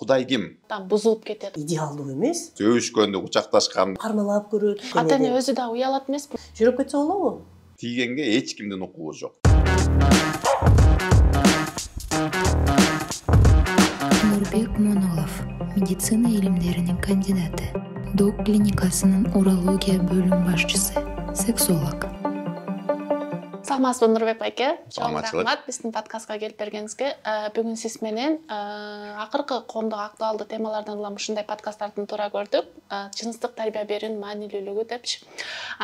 Кудай ким? Там бузулуп кетет. Идеалдуу эмес. Сөбүшкөндө, кучакташкан. Кармалап көрөт. Ата эне өзү да уялат эмеспи? Жүрөп кетсе болобу? Тийгенге эч кимдин укугу жок. Нурбек Монолов, медицина илимдеринин кандидаты, ДОК клиникасынын урология бөлүм башчысы, сексолог. Саламатсызбы Нурбек байке? Чоң Саламатчылык. рахмат биздин подкастка келип бергениңизге. Бүгүн сиз менен акыркы коомдук актуалдуу темалардан улам ушундай подкасттарды туура көрдүк. Жыныстык тарбия берүүнүн маанилүүлүгү депчи.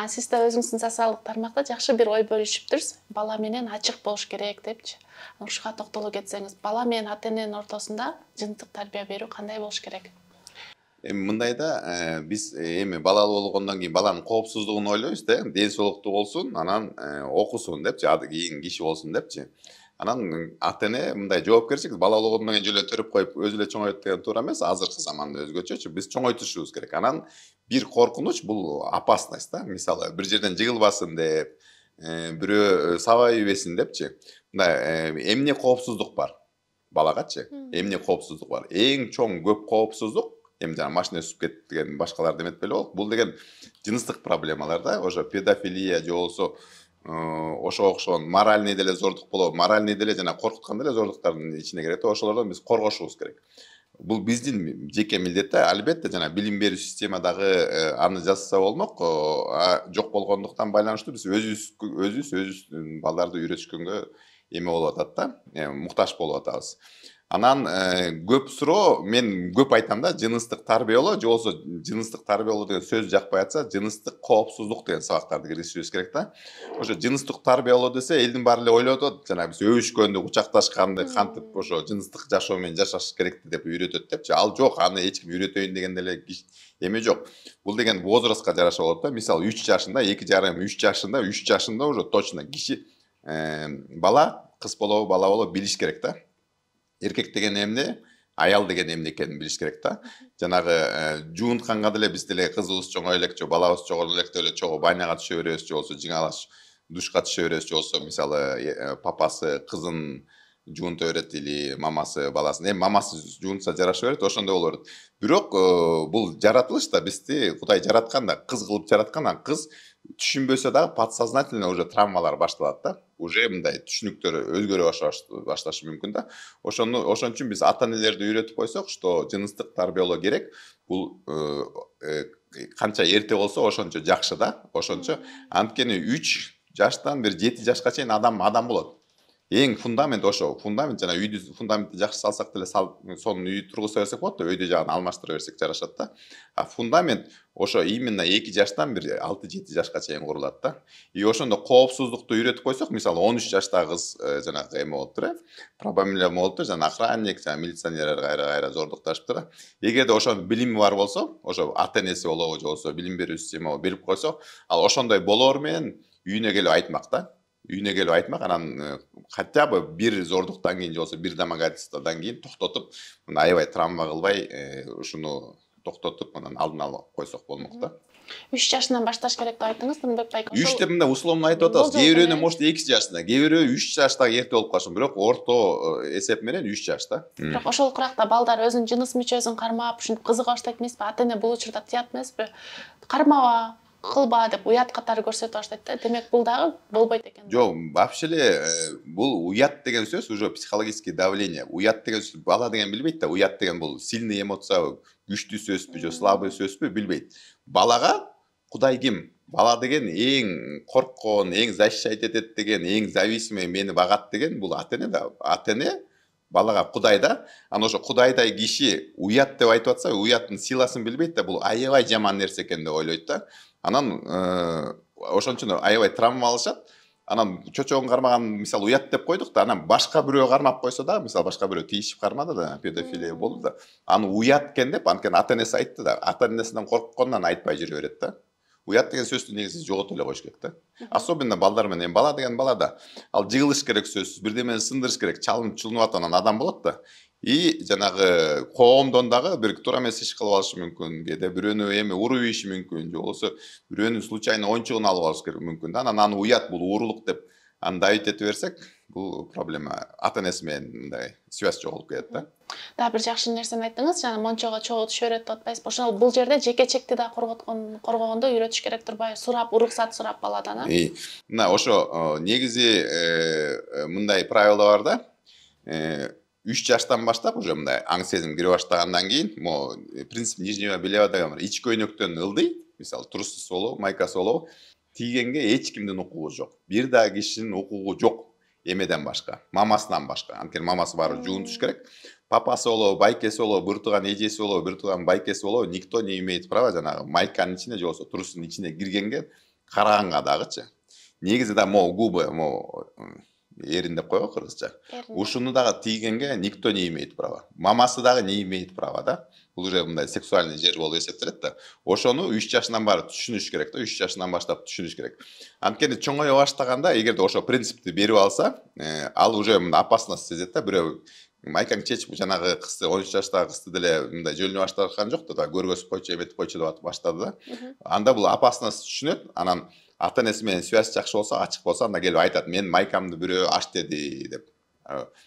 Сиз да өзүңүздүн социалдык тармакта жакшы бир ой бөлүшүптүрсүз. Бала менен ачык болуш керек депчи. Ушуга токтоло кетсеңиз, бала менен ата эненин ортосунда жыныстык тарбия берүү кандай болуш керек? Мындай да биз эми балалуу болгондон кийин баланын коопсуздугун ойлойбуз да, ден соолуктуу болсун, анан окусун депчи, кийин киши болсун депчи. Анан ата эне мындай жоопкерчилик, балалуу болгондон кийин жөлө төрөп коюп өзү эле чоңойт деген туура эмес, азыркы заманда өзгөчөчү. Биз чоңойтушубуз керек. Анан бир коркунуч бул опасность да. Мисалы бир жерден жыгылбасын деп, бирөө сабай ийбесин депчи. Мындай эмне коопсуздук бар балагачы? Эмне коопсуздук бар? Эң чоң көп коопсуздук эми жана машина сүзүп кетти деген башкаларды эметпеле болуп, бул деген жыныстык проблемалар да, ошо педофилия же болбосо ошого окшогон моральный деле зордук болобу, моральный деле жана коркуткан деле зордуктардын ичине кирет. Ошолордон биз коргошубуз керек. Бул биздин жеке милдет да, албетте жана билим берүү системадагы аны жасаса болмок, жок болгондуктан байланыштуу биз өзүбүздүн балдарды үйрөтүшкөнгө эме болуп атат да, муктаж болуп атабыз. Анан көп суроо, мен көп айтам да, жыныстык тарбиялоо же болбосо жыныстык тарбиялоо деген сөз жакпай атса, жыныстык коопсуздук деген сабактарды киргизишибиз керек да. Ошо жыныстык тарбиялоо десе, элдин баары эле ойлоп атат, жана биз өбүшкөндү, кучакташканды кантип ошо жыныстык жашоо менен жашаш керекти деп үйрөтөт депчи. Ал жок, аны эч ким үйрөтөйүн деген деле эме жок. Бул деген возрастка жараша болот да. Мисалы 3 жашында, 2,5, 3 жашында уже точно киши бала, кыз болобу, бала болобу билиш керек да. Эркек деген эмне, аял деген эмне экенин билиш керек да. Жанагы жуунтканга деле биз деле кызыбыз чоңой элек, же балабыз чоңой элек деле чогуу баняга түшө беребиз, же болбосо жиңалаш душка түшө беребиз, же болбосо мисалы папасы кызын жуунта берет или мамасы баласын. Эми мамасы жуунса жараша берет, ошондой боло берет. Бирок бул жаратылыш да, бизди Кудай жараткан да, кыз кылып жараткан, а кыз түшүнбөсө дагы подсознательно уже травмалар башталат да. Уже мындай түшүнүктөр өзгөрө башташы мүмкүн да. Ошон үчүн биз ата энелерди үйрөтүп койсок, что жыныстык тарбиялоо керек. Бул канча эрте болсо ошончо жакшы да. Ошончо анткени 3 жаштан бир 7 жашка чейин адам болот. Эң фундамент ошо. Фундамент жана үйдү фундаментти жакшы салсак деле сонун үй тургуза берсек болот да, өйдө жагын алмаштыра берсек жарашат да. А фундамент ошо именно 2 жаштан бир 6-7 жашка чейин курулат да. И ошондо коопсуздукту үйрөтүп койсок, мисалы 13 жаштагы кыз жанагы эме болуптур, проблема болуптур, жана охранник, жана милиционер кайра зордукташыптыр. Эгерде ошонун билими бар болсо, ошо ата энеси болобу, же болбосо билим берүү система берип койсо, ал ошондой болоор менен үйүнө келип айтмак да. Үйүнө келип айтмак, анан хотя бы бир зордуктан кийин же болбосо бир домогательстводан кийин токтотуп, мына аябай травма кылбай, ушуну токтотуп, анан алдын алып койсок болмок да. 3 жашынан башташ керек деп айттыңыз, Нурбек байке. 3 деп мындай условно айтып атабыз. Кээ бирөөнө может 2 жашында, кээ бирөө 3 жаштагы эрте болуп калышы, бирок орто эсеп менен 3 жашта. Бирок ошол куракта балдар өзүнүн жыныс мүчөсүн кармап, ушинтип кызыга баштайт эмеспи? Ата эне бул учурда тият эмеспи? Кармаба, кылба деп уят катары көрсөтүп баштайт да. Демек бул дагы болбойт экен. Жок, вообще эле бул уят деген сөз уже психологический давление. Уят деген сөз бала деген билбейт да. Уят деген бул сильный эмоция, күчтүү сөзбү же слабый сөзбү билбейт. Балага Кудай ким? Бала деген эң корккон, эң защищать этет деген, эң зависимый, мени багат деген бул ата эне да. Ата эне балага Кудай да. Ана ошо Кудайдай киши уят деп айтып атса, уяттын силасын билбейт да, бул аябай жаман нерсе экен деп ойлойт да. Анан ошон үчүн аябай травма алышат. Анан чочогун кармаган, мисалы уят деп койдук да, анан башка бирөө кармап койсо да, мисалы башка бирөө тийишип кармады да, педофилия болду да. Аны уят экен деп, анткени ата энеси айтты да. Ата энесинен корккондон айтпай жүрө берет да. Уят деген сөздү негизи жогото эле коюш керек да. Особенно балдар менен. Бала деген бала да. Ал жыгылыш керек сөзсүз, бирдемени сындырыш керек, чалынып чулынып аткан адам болот да. И жанагы коомдон дагы бир туура эмес иш кылып алышы мүмкүн, кээде бирөөнү эми уруп ийиши мүмкүн, же болбосо бирөөнүн случайно оюнчугун алып алыш керек мүмкүн да. Анан аны уят, бул уурулук деп анда айтып берсек, бул проблема ата-энеси менен мындай связь жоголуп кетет да. Да бир жакшы нерсени айттыңыз, жана мончого чогуу түшүп өтүп атпайсызбы? Ошол бул жерде жеке чекти да коргогондо үйрөтүш керек турбайбы? Сурап, уруксат сурап баладан, мына ошо негизи мындай правила бар да. 3 жаштан баштап уже мындай аң сезим кире баштагандан кийин, принцип нижнего белья деген бар. Ич көйнөктөн ылдый, мисалы труссуз болобу, майкасы болобу, тийгенге эч кимдин укугу жок. Бир да кишинин укугу жок. Эмеден башка, мамасынан башка. Анткени мамасы баары жуунтуш керек. Папасы болобу, байкеси болобу, бир тууган эжеси болобу, бир тууган байкеси болобу, никто не имеет права жанагы майканын ичине же болбосо труссунун ичине киргенге караганга дагычы. Негизи да губы эрин деп койго кыргызча. Ушуну дагы тийгенге никто не имеет права. Мамасы дагы не имеет права да. Бул уже мындай сексуальный жер болуп эсептелет да. Ошону 3 жашынан баары түшүнүш керек да, 3 жашынан баштап түшүнүш керек. Анткени чоңое баштаганда, эгерде ошо принципти берип алса, ал уже мындай опасность сезет да. Бирөө майкаң чечип жанагы кызды 13 жаштагы кызды деле мындай жөлүнө баштаган жок да, көргөзүп койчу, эметип койчу деп баштады да. Анда бул опасность түшүнөт, анан ата-энеси менен связь жакшы болсо, ачык болсо, анда келип айтат, мен майкамды бирөө аш деди деп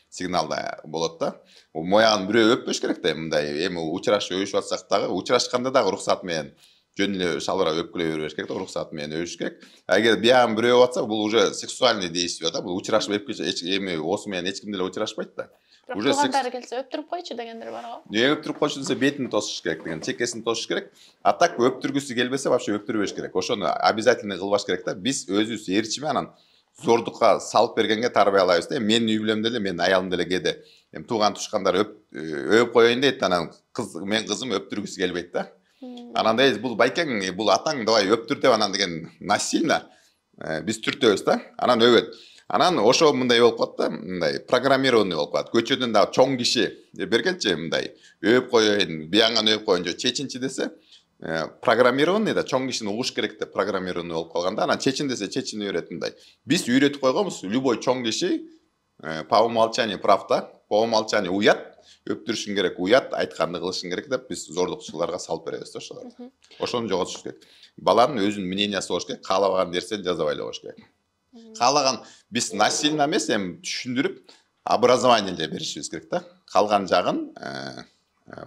сигналда болот да. Моягын бирөө өппөш керек да, мындай эми учурашып өбүшүп атсак дагы, учурашканда дагы уруксат менен жөн эле шалбырап өпкүлөй бербеш керек да, уруксат менен өбүш керек. Эгер биягын бирөө атса, бул уже сексуальный действие да, бул учурашып өпкүч эми осу менен эч ким деле учурашпайт да. Уже туугандары келсе өптүрүп койчу дегендер бар го. Өптүрүп койчу десе бетин тосуш керек деген, чекесин тосуш керек. А так өптүргүсү келбесе вообще өптүрбөш керек. Ошону обязательно кылбаш керек да. Биз өзүбүз эрчими анан зордукка салып бергенге тарбиялайбыз да. Мен үй бүлөм деле, менин аялым деле кээде эми тууган тушкандар өп коеюн дейт, анан мен кызым өптүргүсү келбейт да. Анан дейт, бул байкең, бул атаң давай өптүр деп анан деген насильно биз түртөбүз да. Анан өбөт. Анан ошо мындай болуп калат да, мындай программированный болуп калат. Көчөдөн дагы чоң киши бергенчи мындай өп коеюн, бияган өп коеюн же чечинчи десе, программированный да чоң кишини угуш керек деп программированный болуп калганда, анан чечин десе чечини берет мындай. Биз үйрөтүп койгонбуз, любой чоң киши по умолчанию прав да, по умолчанию уят, өптүрүшүң керек уят, айтканды кылышың керек деп биз зордукчуларга салып беребиз да ошолорду. Ошону жоготуш керек. Баланын өзүнүн мнениясы болуш керек, каалабаган нерсени жаза байлабаш керек. Каалаган биз насильно эмес, эми түшүндүрүп, образование эле беришибиз керек да. Калган жагын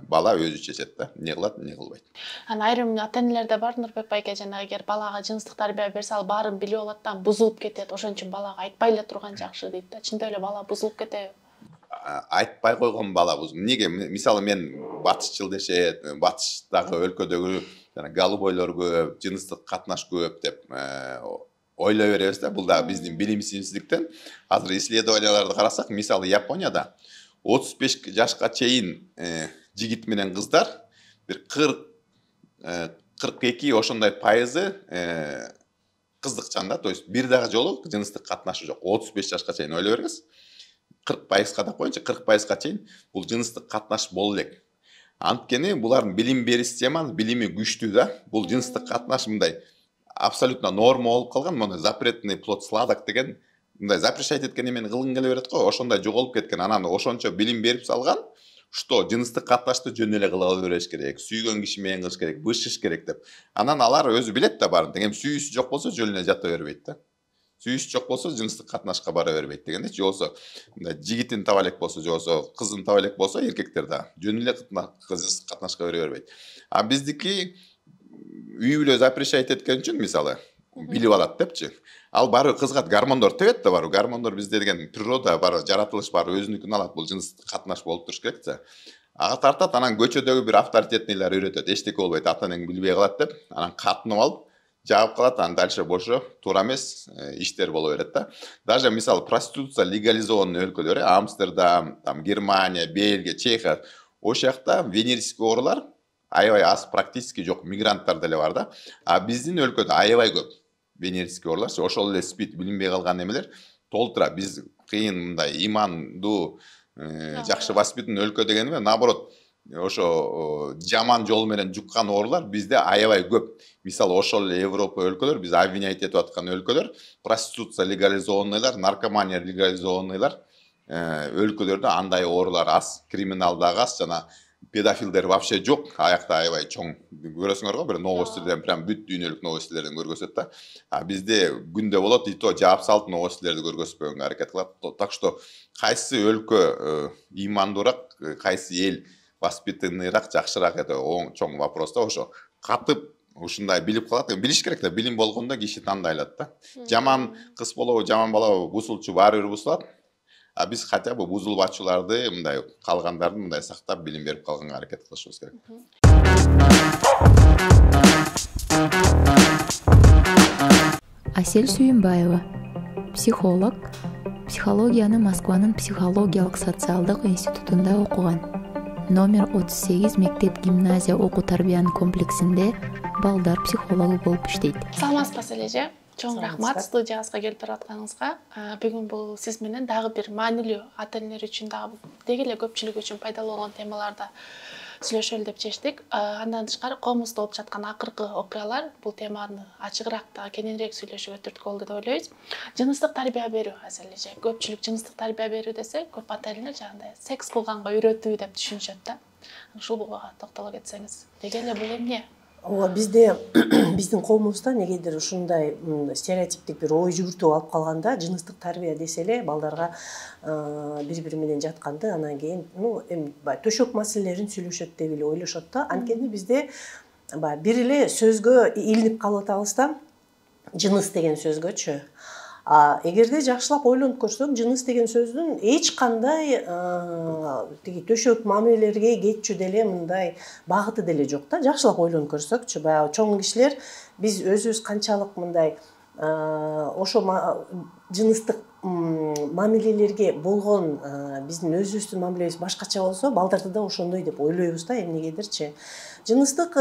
бала өзү чечет да, эмне кылат, эмне кылбайт. Анан айрым ата-энелерде бар, Нурбек байке, жана эгер балага жыныстык тарбия берсе, ал баарын билип алат да, бузулуп кетет. Ошон үчүн балага айтпай эле турган жакшы дейт да. Чынында эле бала бузулуп кетеби? Айтпай койгон бала бузулуп. Эмнеге? Мисалы мен батышчыл дешет, батыштагы өлкөдөгү жана голубойлор көп, жыныстык катнаш көп деп ойлой беребиз да. Бул дагы биздин билимсиздиктен. Азыр исследованияларды карасак, мисалы Японияда 35 жашка чейин жигит менен кыздар бир 40-42 ошондой пайызы кыздыкчан да, то есть бир дагы жолу жыныстык катнашы жок. 35 жашка чейин ойлой бергиз. 40%га да коюнчу, 40%га чейин бул жыныстык катнаш боло элек. Анткени булардын билим бериш системасы, билими күчтүү да. Бул жыныстык катнаш мындай абсолютно норма болуп калган, мына запретный плод сладок деген мындай запрещать эткен эмени кылгын келе берет го, ошондой жоголуп кеткен. Анан ошончо билим берип салган, что жыныстык катнашты жөн эле кыла бериш керек, сүйгөн киши менен кылыш керек, бышыш керек деп. Анан алар өзү билет да баарын. Эми сүйүүсү жок болсо жөн эле жата бербейт да. Сүйүүсү жок болсо жыныстык катнашка бара бербейт дегенде, же болсо мындай жигитин таба элек болсо, же болсо кызын таба элек болсо, эркектер да жөн эле жыныстык катнашка бере бербейт. А биздики үй бүлө запрещать эткен үчүн, мисалы, билип алат депчи. Ал бары кызгат, гормондор тебет да бары. Гормондор бизде деген природа бары, жаратылыш бары өзүнүкүн алат. Бул жыныстык катнаш болуп туруш керек да. Ага тартат, анан көчөдөгү бир авторитетныйлар үйрөтөт. Эчтеке болбойт, ата-энең билбей калат деп, анан катынып алып, жаап калат, анан дальше больше туура эмес иштер боло берет да. Даже мисалы проституция легализованный өлкөлөр, Амстердам, там Германия, Бельгия, Чехия, ошол жакта венерический оорулар аябай аз, практически жок, мигранттар деле бар да. А биздин өлкөдө аябай көп венерический оорулар, ошол эле спид, билинбей калган эмелер толтура. Биз кыйын мындай имандуу, жакшы воспитанный өлкө дегенде, наоборот, ошо жаман жол менен жуккан оорулар бизде аябай көп. Мисалы ошол эле Европа өлкөлөр, биз обвинять этип аткан өлкөлөр, проституция легализованныйлар, наркомания легализованныйлар өлкөлөрдө андай оорулар аз, криминал дагы аз, жана педофилдер вообще жок, аякта аябай чоң көрөсүңөр го, бир новостьтерден прям бүт дүйнөлүк новостьтерлерден көргөзөт да. А бизде күндө болот, и то жаап салып новостьтерлерди көргөзбөгөнгө аракет кылат. Так что кайсы өлкө ыймандуураак, кайсы эл воспитанныйраак, жакшыраак, это оң чоң вопрос да. Ошо катып ушундай билип калат. Билиш керек да, билим болгондо киши тандай алат да. Жаман кыз болобу, жаман балабы, бузулчу баары бир бузулат. А биз хотя бы бузулбачуларды, мындай калгандарды мындай сактап билим берип калганга аракет кылышыбыз керек. Асель Сүйүнбаева, психолог, психологияны Москванын психологиялык социалдык институтунда окуган. Номер 38 мектеп гимназия окуу тарбиянын комплексинде балдар психологу болуп иштейт. Саламатсызбы Асель эже? Чоң рахмат студиябызга келип туратканыңызга. Бүгүн бул сиз менен дагы бир маанилүү ата-энелер үчүн дагы деги эле көпчүлүк үчүн пайдалуу болгон темаларда сүйлөшөлү деп чечтик. Андан тышкары коомузда болуп жаткан акыркы окуялар бул теманы ачыгыраак да кененирээк сүйлөшүүгө түрткү болду деп ойлойбуз. Жыныстык тарбия берүү Асель эже. Көпчүлүк жыныстык тарбия берүү десе, көп ата-энелер жагындай секс кылганга үйрөтүү деп түшүнүшөт да. Ушуга токтоло кетсеңиз. Деги эле бул эмне? Ооба, бизде биздин коомубузда негедир ушундай стереотиптик бир ой жүгүртүү алып калганда, жыныстык тарбия десе эле балдарга бири-бири менен жатканды, анан кийин эми төшөк маселелерин сүйлөшөт деп эле ойлошот да. Анткени бизде бир эле сөзгө илинип калып атабыз да, жыныс деген сөзгөчү. Эгерде жакшылап ойлонуп көрсөк, жыныс деген сөздүн эч кандай тиги төшөк мамилелерге кетчү деле мындай багыты деле жок да. Жакшылап ойлонуп көрсөкчү, баягы чоң кишилер биз өзүбүз канчалык мындай ошо жыныстык мамилелерге болгон биздин өзүбүздүн мамилебиз башкача болсо, балдарды да ошондой деп ойлойбуз да, эмнегедирчи. Жыныстык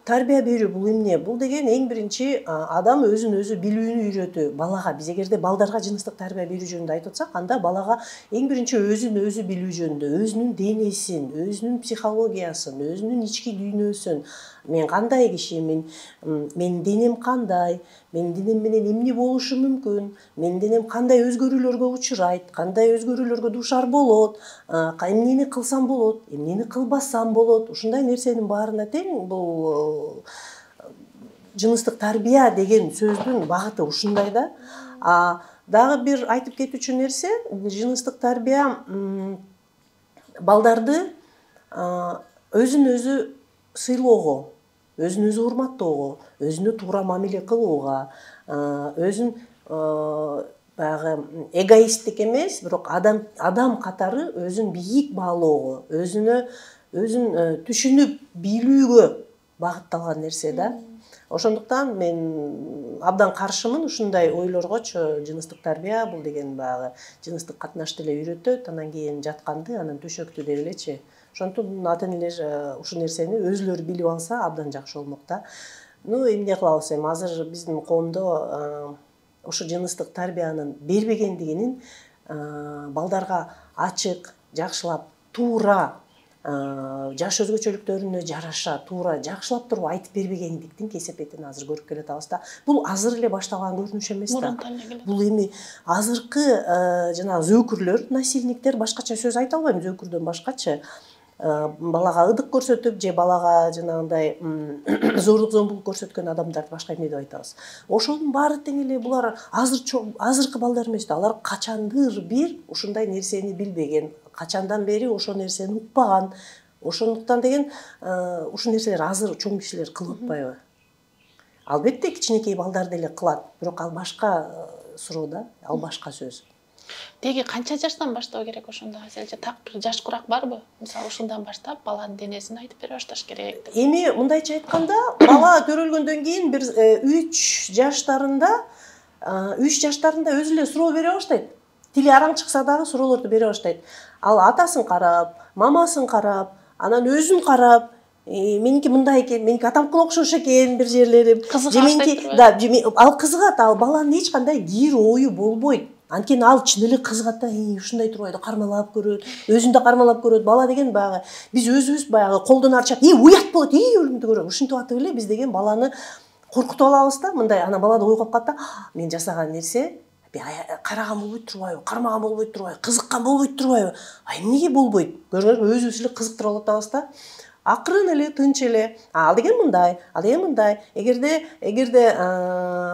тарбия берүү бул эмне? Бул деген эң биринчи адам өзүн өзү билүүнү үйрөтүү. Балага биз эгерде балдарга жыныстык тарбия берүү жөнүндө айтып атсак, анда балага эң биринчи өзүн өзү билүү жөнүндө, өзүнүн денесин, өзүнүн психологиясын, өзүнүн ички дүйнөсүн, мен кандай кишимин, менин денем кандай, менин денем менен эмне болушу мүмкүн, менин денем кандай өзгөрүүлөргө учурайт, кандай өзгөрүүлөргө дуушар болот, эмнени кылсам болот, эмнени кылбасам болот, ушундай нерсенин баарына тең бул жыныстык тарбия деген сөздүн багыты ушундай да. Дагы бир айтып кетүүчү нерсе, жыныстык тарбия балдарды өзүн өзү сыйлоого, өзүн өзү урматтоого, өзүнө туура мамиле кылууга, өзүн баягы эгоисттик эмес, бирок адам катары өзүн бийик баалоого, өзүн түшүнүп билүүгө багытталган нерсе да. Ошондуктан мен абдан каршымын ушундай ойлоргочу. Жыныстык тарбия бул деген баягы жыныстык катнашты эле үйрөтөт, анан кийин жатканды, анан төшөктү деп элечи. Ошондуктан ата-энелер ушул нерсени өзүлөрү билип алса абдан жакшы болмок да. Эмне кылабыз эми? Азыр биздин коомдо ошо жыныстык тарбиянын бербегендигинин балдарга ачык, жакшылап, туура, жаш өзгөчөлүктөрүнө жараша, туура, жакшылап туруп айтып бербегендиктин кесепетин азыр көрүп келатабыз да. Бул азыр эле башталган көрүнүш эмес да. Бул эми азыркы жанагы зөөкүрлөр, насильниктер, башкача сөз айта албайм, зөөкүрдөн башкачы. Балага ыдык көрсөтүп же балага жанагындай зордук зомбулук көрсөткөн адамдарды башка эмне деп айтабыз. Ошонун баары тең эле булар азыркы балдар эмес да. Алар качандыр бир ушундай нерсени билбеген, качандан бери ошол нерсени укпаган. Ошондуктан деген ушул нерселер азыр чоң кишилер кылып атпайбы? Албетте кичинекей балдар деле кылат, бирок ал башка суроо да, ал башка сөз. Деги канча жаштан баштоо керек ошондо? Селже так бир жаш курак барбы? Мисалы ушундан баштап баланын денесин айтып бере башташ керек деп. Эми мындайча айтканда, бала төрөлгөндөн кийин бир 3 жаштарында өзү эле суроо бере баштайт. Тили араң чыкса дагы суроолорду бере баштайт. Ал атасын карап, мамасын карап, анан өзүн карап, меники мындай экен, меники атамкына окшош экен бир жерлери. Ал кызыгат, ал баланын эч кандай кир ою болбойт. Анткени ал чын эле кызыгат да, ушундай турбайбы, кармалап көрөт, өзүн да кармалап көрөт. Бала деген баягы биз өзүбүз баягы колдон арчап, уят болот, өлүмдү көрөм. Ушинтип атып эле биз деген баланы коркутуп алабыз да, мындай. Ана бала да ойгоп калат да, мен жасаган нерсе караган болбойт турбайбы, кармаган болбойт турбайбы, кызыккан болбойт турбайбы? Эмнеге болбойт? Көрдүңүзбү, өзүбүз эле кызыктырып алып атабыз да. Акырын эле, тынч эле. Ал деген мындай, ал деген мындай. Эгерде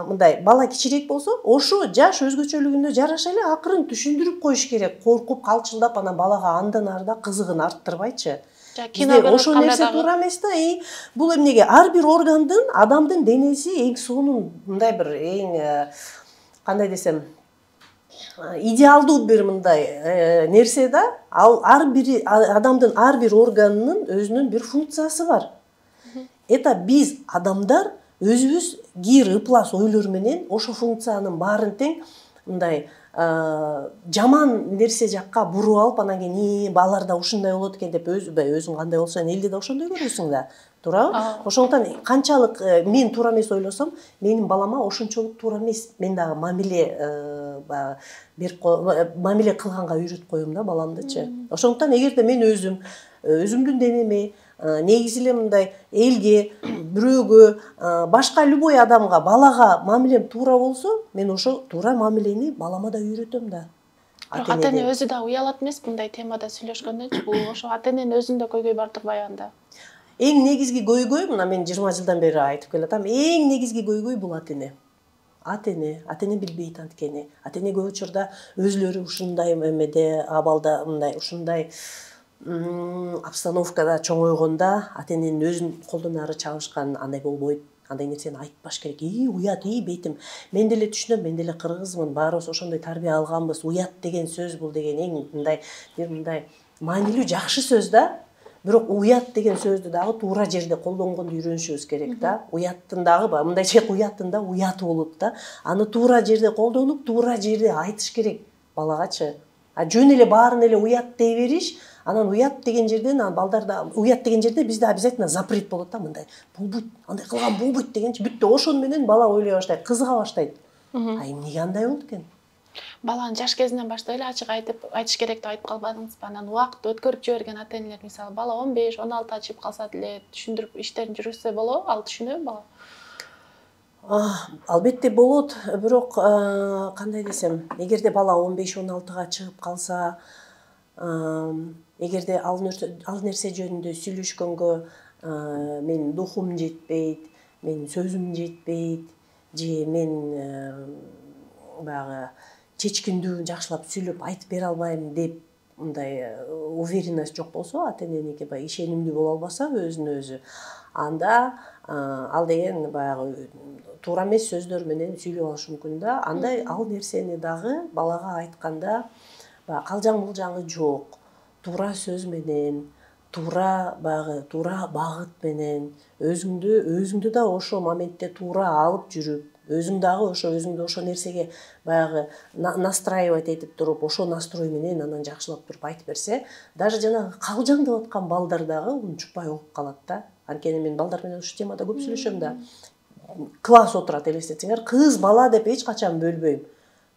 мындай бала кичирээк болсо, ошо жаш өзгөчөлүгүнө жараша эле акырын түшүндүрүп коюш керек. Коркуп, калчылдап анан балага андан арда кызыгын арттырбайчы. Ошо нерсе туура эмес да. Бул эмнеге? Ар бир органдын, адамдын денеси эң сонун мындай бир кандай десем, идеалдуу бир мындай нерсе да. Ал ар бир адамдын ар бир органынын өзүнүн бир функциясы бар. Это биз адамдар өзүбүз кир ыплас ойлор менен ошо функциянын баарын тең мындай жаман нерсе жакка буруп алып, анан кийин баларда ушундай болот экен деп өзүң кандай болсоң элди да ошондой көрөсүң да. Туурабы? Ошондуктан канчалык мен туура эмес ойлосом, менин балама ошончолук туура эмес. Мен дагы мамиле кылганга үйрөтүп коем да баламдычы. Ошондуктан эгерде мен өзүмдүн денеме, негизи эле мындай элге, бирөөгө, башка любой адамга, балага мамилем туура болсо, мен ошо туура мамилени балама да үйрөтөм да. Бирок ата-эне өзү да уялат эмес мындай темада сүйлөшкөндөнчү? Бул ошо ата-эненин өзүндө көйгөй бар турбайбы анда? Эң негизги көйгөй, мына мен 20 жылдан бери айтып келатам, эң негизги көйгөй бул ата-эне. Ата-эне билбейт анткени. Ата-эне көп учурда өзлөрү ушундай эмеде, абалда мындай ушундай обстановкада чоңойгонда ата-эненин өзүн колдон ары чабышкан, андай болбойт. Андай нерсени айтпаш керек. Уят, бейтим. Мен деле түшүнөм, мен деле кыргызмын, баарыбыз ошондой тарбия алганбыз. Уят деген сөз бул деген эң мындай маанилүү, жакшы сөз да. Бирок уят деген сөздү дагы туура жерде колдонгонду үйрөнүшүбүз керек да. Уяттын дагы мындайча уяттын да уяты болот да. Аны туура жерде колдонуп, туура жерде айтыш керек балагачы. Жөн эле баарын эле уят дей бериш, анан уят деген жерден балдарда уят деген жерде бизде обязательно запрет болот да, мындай болбойт, андай кылган болбойт дегенчи, бүттү ошону менен бала ойлой баштайт, кызыга баштайт. Эмнеге андай болду экен? Баланын жаш кезинен баштап эле ачык айтыш керек деп айтып калбадыңызбы? Анан убакыт өткөрүп жиберген ата-энелер, мисалы бала 15-16 чыгып калса деле түшүндүрүп иштерин жүргүзсө болобу? Ал түшүнөбү бала? Албетте болот, бирок кандай десем, эгерде бала 15-16га чыгып калса, эгерде ал нерсе жөнүндө сүйлөшкөнгө менин духум жетпейт, менин сөзүм жетпейт, же мен баягы чечкиндүү жакшылап сүйлөп айтып бере албайм деп мындай уверенность жок болсо, ата-эненики баягы ишенимдүү боло албаса өзүнө өзү, анда ал деген баягы туура эмес сөздөр менен сүйлөп алышы мүмкүн да. Андай ал нерсени дагы балага айтканда калжаң булжаңы жок, туура сөз менен, туура багыт менен, өзүңдү да ошо моментте туура алып жүрүп, өзүң дагы өзүңдү ошо нерсеге баягы настраивать этип туруп, ошо настрой менен анан жакшылап туруп айтып берсе, даже жанагы калжаңдап аткан балдар дагы унчукпай угуп калат да. Анткени мен балдар менен ушул темада көп сүйлөшөм да. Класс отурат, элестетсеңер, кыз бала деп эч качан бөлбөйм.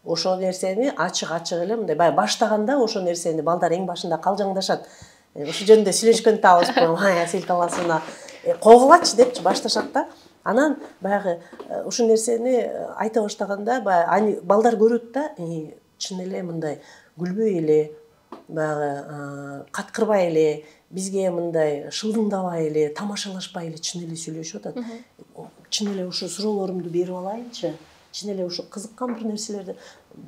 Ошо нерсени ачык эле мындай баягы баштаганда ошо нерсени балдар эң башында калжаңдашат. Ушул жөнүндө сүйлөшкөн табызбы? Асил таласына койгулачы депчи башташат да. Анан баягы ушул нерсени айта баштаганда баягы балдар көрөт да, чын эле мындай күлбөй эле, баягы каткырбай эле, бизге мындай шылдыңдабай эле, тамашалашпай эле чын эле сүйлөшүп атат. Чын эле ушу суроолорумду берип алайынчы, чын эле ушу кызыккан бир нерселерди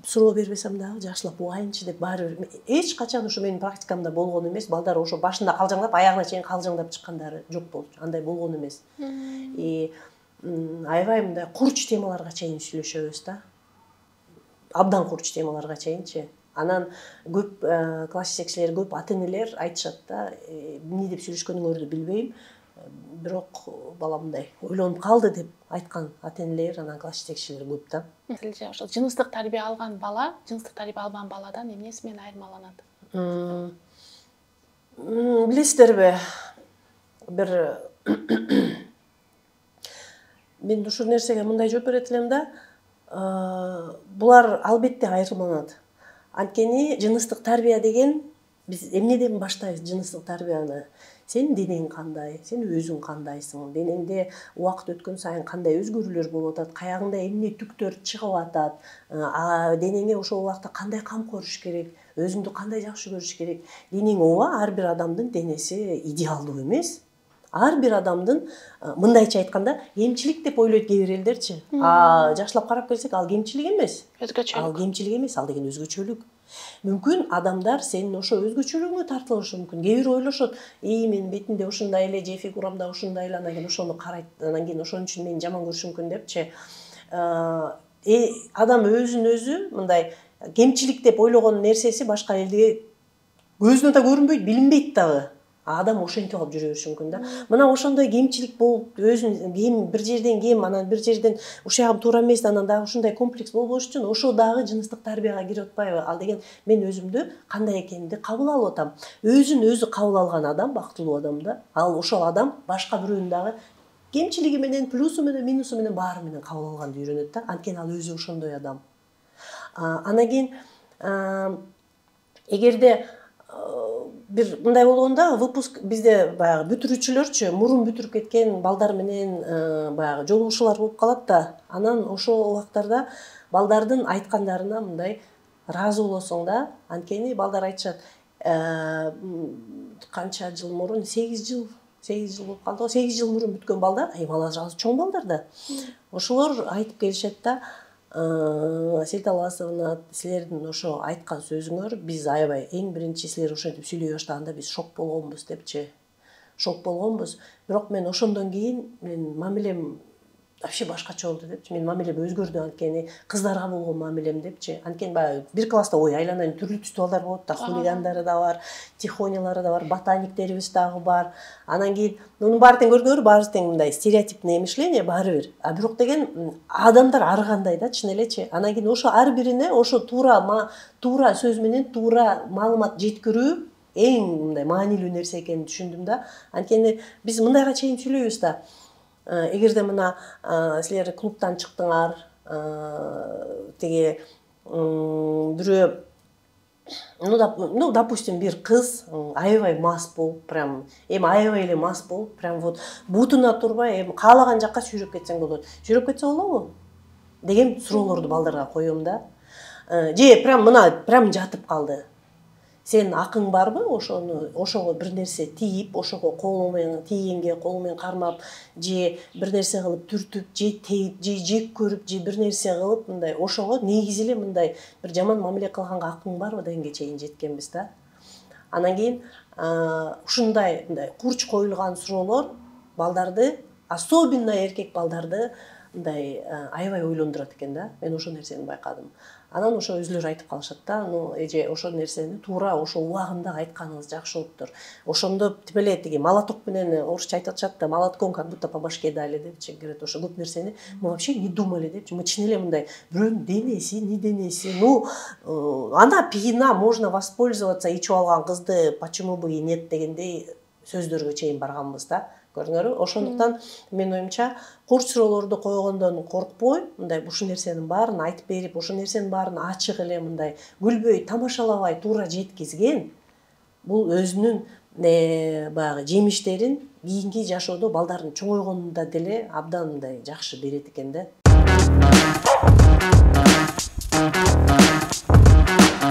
суроо бербесем дагы жакшылап угайынчы деп баары бир эч качан ушу менин практикамда болгон эмес. Балдар ошо башында калжаңдап, аягына чейин калжаңдап чыккандары жок болчу. Андай болгон эмес. Аябай мындай курч темаларга чейин сүйлөшөбүз да. Абдан курч темаларга чейинчи. Анан көп класс жетекчилер, көп ата-энелер айтышат да, эмне деп сүйлөшкөнүңөрдү билбейм, бирок бала мындай ойлонуп калды деп айткан ата-энелер, анан класс жетекчилер көп да. Ошо жыныстык тарбия алган бала, жыныстык тарбия албаган баладан эмнеси менен айырмаланат? Билесиздерби, бир мен ушул нерсеге мындай жооп берет элем да, булар албетте айырмаланат. Анткени жыныстык тарбия деген, биз эмнеден баштайбыз жыныстык тарбияны? сенин денең кандай, сен өзүң кандайсың, денеңде убакыт өткөн сайын кандай өзгөрүүлөр болуп атат, каягыңда эмне түктөр чыгып атат, денеңе ошол убакта кандай кам көрүш керек, өзүңдү кандай жакшы көрүш керек. Денең ооба, ар бир адамдын денеси идеалдуу эмес. Ар бир адамдын мындайча айтканда кемчилик деп ойлойт кээ бир элдерчи. Жакшылап карап келсек, ал кемчилик эмес. Өзгөчөлүк. Ал кемчилик эмес, ал деген өзгөчөлүк. Мүмкүн адамдар сенин ошо өзгөчөлүгүңө тартылышы мүмкүн. Кээ бир ойлошот, менин бетимде ушундай эле, же фигурамда ушундай эле, анан кийин ошону карайт, анан кийин ошон үчүн мени жаман көрүшү мүмкүн депчи. Адам өзүн өзү мындай кемчилик деп ойлогон нерсеси башка элге көзүнө да көрүнбөйт, билинбейт дагы. Адам ошентип алып жүрө бериши мүмкүн да. Мына ошондой кемчилик болуп, өзүн бир жерден кем, анан бир жерден ушягым туура эмес, анан дагы ушундай комплекс болбош үчүн ошо дагы жыныстык тарбияга кирип атпайбы? Ал деген мен өзүмдү кандай экенимди кабыл алып атам. Өзүн өзү кабыл алган адам бактылуу адам да. Ал ошол адам башка бирөөнү дагы кемчилиги менен, плюсу менен, минусу менен баары менен кабыл алганды үйрөнөт да. Анткени ал өзү ошондой адам. Анан кийин эгерде бир мындай болгондо выпуск бизде баягы бүтүрүүчүлөрчү мурун бүтүрүп кеткен балдар менен баягы жолугушуулар болуп калат да. Анан ошол убактарда балдардын айткандарына мындай ыраазы болосуң да. Анткени балдар айтышат, канча жыл мурун, 8 жыл болуп калды го. 8 жыл мурун бүткөн балдар, ал чоң балдар да. Ошолор айтып келишет да, Асель Таласовна, силердин ошо айткан сөзүңөр биз аябай эң биринчи силер ошентип сүйлөй баштаганда биз шок болгонбуз депчи. Шок болгонбуз. Бирок мен ошондон кийин мен мамилем вообще башкача болду депчи. Мен мамилем өзгөрдү, анткени кыздарга болгон мамилем депчи. Анткени баягы бир класста айланайын түрлүү түстүү балдар болот да, хулигандары да бар, тихонялары да бар, ботаниктерибиз дагы бар. Анан кийин мунун баары тең көрдүңөр, баары тең мындай стереотипное мышление баары бир. Бирок деген адамдар ар кандай да, чын элечи. Анан кийин ошо ар бирине ошо туура сөз менен туура маалымат жеткирүү эң мындай маанилүү нерсе экенин түшүндүм да. Анткени биз мындайга чейин сүйлөйбүз да. Эгерде мына силер клубтан чыктыңар, тиги бирөө, допустим, бир кыз аябай мас болуп, прям аябай эле мас болуп, прям вот бутуна турбай, каалаган жакка сүйрөп кетсең болот. Сүйрөп кетсе болобу? Деген суроолорду балдарга коем да. Же прям жатып калды. Сен акың барбы ошого бир нерсе тийип, ошого колу менен тийгенге колу менен кармап, же бир нерсе кылып түртүп, же тейип, же жек көрүп, же бир нерсе кылып, мындай ошого негизи эле мындай бир жаман мамиле кылганга акың барбы дегенге чейин жеткенбиз да. Анан кийин ушундай мындай курч коюлган суроолор балдарды, особенно эркек балдарды мындай аябай ойлондурат экен да. Мен ошол нерсени байкадым. Анан ошо өзүлөрү айтып калышат да, эже ошол нерсени туура ошол убагында айтканыңыз жакшы болуптур. Ошондо тип эле тиги молоток менен орусча айтып атышат да, молотком как будто по башке дали депчи. Говорят, ошо көп нерсени мы вообще не думали депчи. Мы чын эле мындай бирөөнүн денеси, не денеси, она пьяна, можно воспользоваться, ичип алган кызды почему бы и нет дегендей сөздөргө чейин барганбыз да. Көрдүңөрбү? Ошондуктан мен оюмча курч суроолорду койгондон коркпой, мындай ушул нерсенин баарын айтып берип, ошол нерсенин баарын ачык эле мындай күлбөй, тамашалабай туура жеткизген, бул өзүнүн баягы жемиштерин кийинки жашоодо балдардын чоңойгонунда деле абдан мындай жакшы берет экен да.